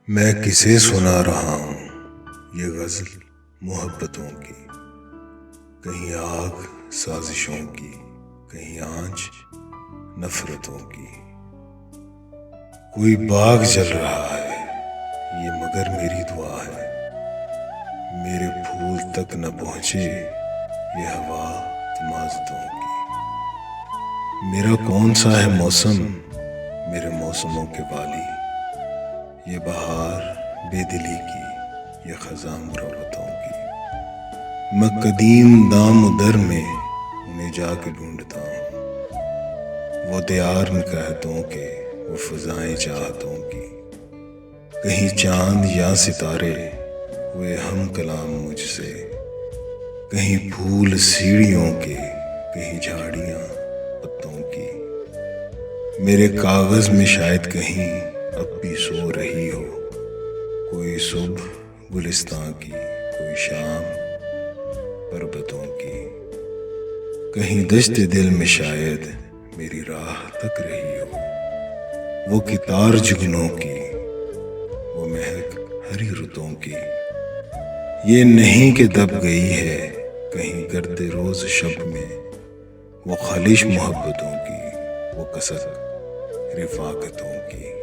میں کسے سنا رہا ہوں یہ غزل محبتوں کی، کہیں آگ سازشوں کی، کہیں آنچ نفرتوں کی۔ کوئی باغ جل رہا ہے یہ مگر میری دعا ہے، میرے پھول تک نہ پہنچے یہ ہوا تمازتوں کی۔ میرا کون سا ہے موسم میرے موسموں کے والی، یہ بہار بے دلی کی، یہ خزاں مروتوں کی۔ میں قدیم دام و در میں انہیں جا کے ڈھونڈتا ہوں، وہ دیار نکہتوں کے، وہ فضائیں چاہتوں کی۔ کہیں چاند یا ستارے ہوئے ہم کلام مجھ سے، کہیں پھول سیڑھیوں کے، کہیں جھاڑیاں پتوں کی۔ میرے کاغذ میں شاید کہیں اب بھی سو رہی ہو کوئی صبح گلستاں کی، کوئی شام پربتوں کی۔ کہیں دشت دل میں شاید میری راہ تک رہی ہو وہ کتار جگنوں کی، وہ مہک ہری رتوں کی۔ یہ نہیں کہ دب گئی ہے کہیں گرد روز شب میں وہ خالص محبتوں کی، وہ کسک رفاقتوں کی۔